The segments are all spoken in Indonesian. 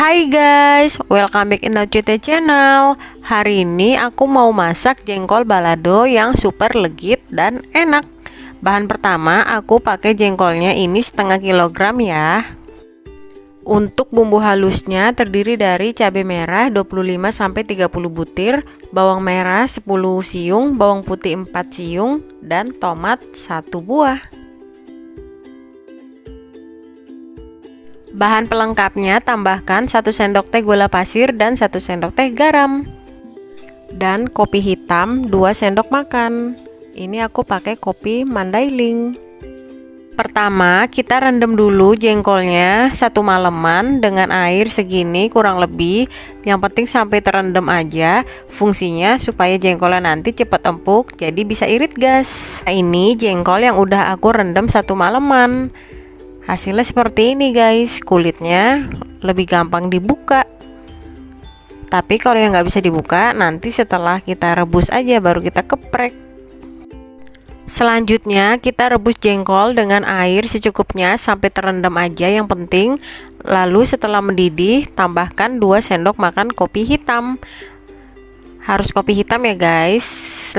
Hai guys, welcome back in the Cute channel. Hari ini aku mau masak jengkol balado yang super legit dan enak. Bahan pertama aku pakai jengkolnya ini setengah kilogram ya. Untuk bumbu halusnya terdiri dari cabai merah 25-30 butir, bawang merah 10 siung, bawang putih 4 siung, dan tomat 1 buah. Bahan pelengkapnya tambahkan 1 sendok teh gula pasir dan 1 sendok teh garam. Dan kopi hitam 2 sendok makan. Ini aku pakai kopi Mandailing. Pertama, kita rendam dulu jengkolnya 1 malaman dengan air segini kurang lebih. Yang penting sampai terendam aja. Fungsinya supaya jengkolnya nanti cepat empuk, jadi bisa irit gas. Nah, ini jengkol yang udah aku rendam 1 malaman. Hasilnya seperti ini guys, kulitnya lebih gampang dibuka. Tapi kalau yang nggak bisa dibuka, nanti setelah kita rebus aja baru kita geprek. Selanjutnya kita rebus jengkol dengan air secukupnya sampai terendam aja yang penting. Lalu setelah mendidih, tambahkan 2 sendok makan kopi hitam. Harus kopi hitam ya guys.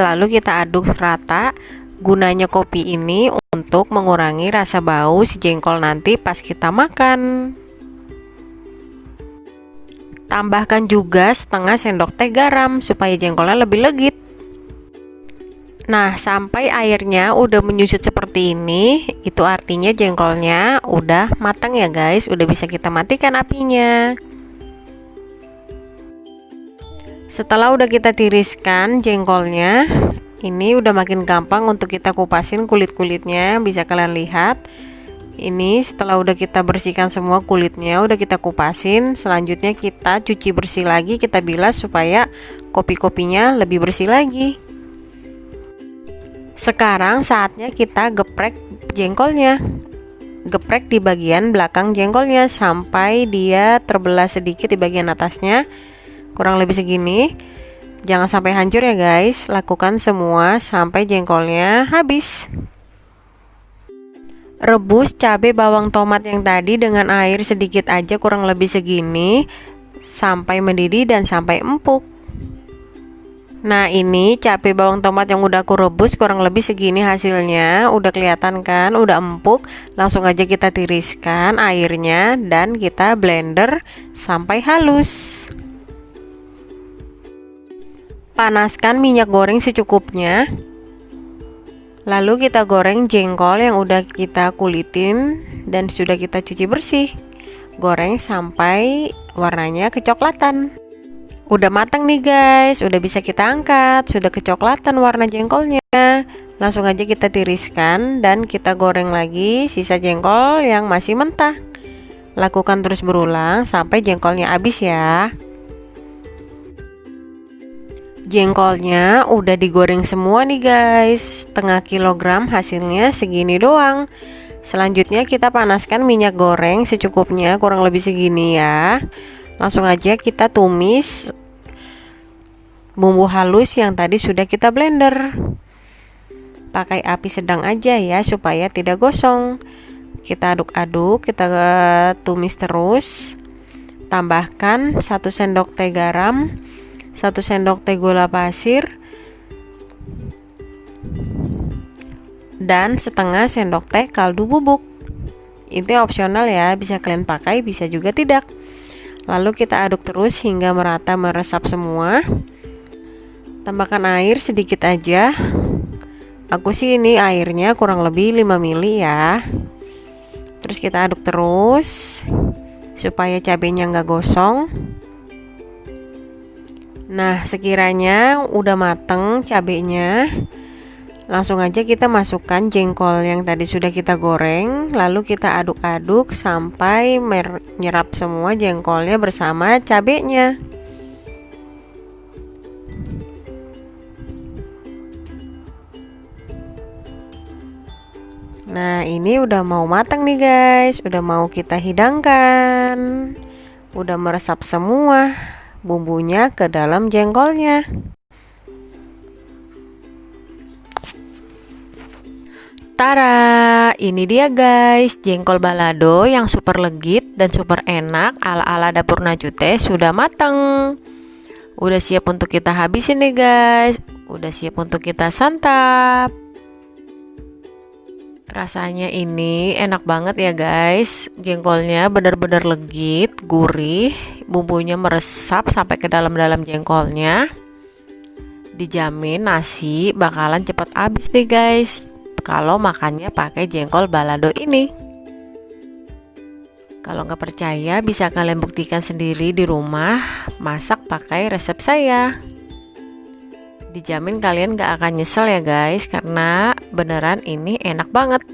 Lalu kita aduk rata. Gunanya kopi ini untuk mengurangi rasa bau si jengkol nanti pas kita makan. Tambahkan juga setengah sendok teh garam supaya jengkolnya lebih legit. Nah, sampai airnya udah menyusut seperti ini, itu artinya jengkolnya udah matang ya guys, udah bisa kita matikan apinya. Setelah udah kita tiriskan jengkolnya, ini udah makin gampang untuk kita kupasin kulit-kulitnya, bisa kalian lihat. Ini setelah udah kita bersihkan semua kulitnya, udah kita kupasin. Selanjutnya kita cuci bersih lagi, kita bilas supaya kopi-kopinya lebih bersih lagi. Sekarang saatnya kita geprek jengkolnya. Geprek di bagian belakang jengkolnya sampai dia terbelah sedikit di bagian atasnya, kurang lebih segini. Jangan sampai hancur ya guys, lakukan semua sampai jengkolnya habis. Rebus cabai bawang tomat yang tadi dengan air sedikit aja kurang lebih segini sampai mendidih dan sampai empuk. Nah, ini cabai bawang tomat yang udah aku rebus kurang lebih segini hasilnya. Udah kelihatan kan, udah empuk. Langsung aja kita tiriskan airnya dan kita blender sampai halus. Panaskan minyak goreng secukupnya. Lalu kita goreng jengkol yang udah kita kulitin dan sudah kita cuci bersih. Goreng sampai warnanya kecoklatan. Udah matang nih guys, udah bisa kita angkat. Sudah kecoklatan warna jengkolnya. Langsung aja kita tiriskan dan kita goreng lagi sisa jengkol yang masih mentah. Lakukan terus berulang sampai jengkolnya habis ya. Jengkolnya udah digoreng semua nih guys, setengah kilogram hasilnya segini doang. Selanjutnya kita panaskan minyak goreng secukupnya kurang lebih segini ya. Langsung aja kita tumis bumbu halus yang tadi sudah kita blender. Pakai api sedang aja ya supaya tidak gosong. Kita aduk-aduk, kita tumis terus. Tambahkan 1 sendok teh garam, 1 sendok teh gula pasir, dan setengah sendok teh kaldu bubuk. Itu opsional ya, bisa kalian pakai, bisa juga tidak. Lalu kita aduk terus hingga merata meresap semua. Tambahkan air sedikit aja. Aku sih ini airnya kurang lebih 5 ml ya. Terus kita aduk terus supaya cabenya nggak gosong. Nah, sekiranya udah mateng cabenya, langsung aja kita masukkan jengkol yang tadi sudah kita goreng. Lalu kita aduk-aduk sampai menyerap semua jengkolnya bersama cabenya. Nah, ini udah mau matang nih guys, udah mau kita hidangkan. Udah meresap semua bumbunya ke dalam jengkolnya. Tara, ini dia guys, jengkol balado yang super legit dan super enak ala-ala dapur Najute sudah matang. Udah siap untuk kita habisin nih guys. Udah siap untuk kita santap. Rasanya ini enak banget ya guys. Jengkolnya benar-benar legit, gurih, bumbunya meresap sampai ke dalam-dalam jengkolnya. Dijamin nasi bakalan cepat habis nih guys kalau makannya pakai jengkol balado ini. Kalau nggak percaya bisa kalian buktikan sendiri di rumah, masak pakai resep saya. Dijamin kalian nggak akan nyesel ya guys, karena beneran ini enak banget.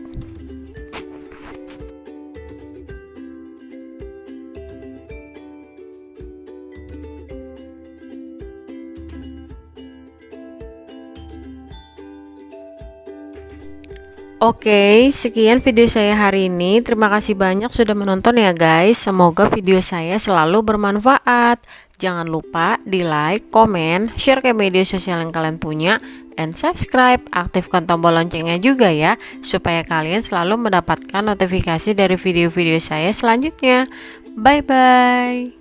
Oke, sekian video saya hari ini. Terima kasih banyak sudah menonton ya guys. Semoga video saya selalu bermanfaat. Jangan lupa di like, komen, share ke media sosial yang kalian punya, and subscribe. Aktifkan tombol loncengnya juga ya, supaya kalian selalu mendapatkan notifikasi dari video-video saya selanjutnya. Bye-bye.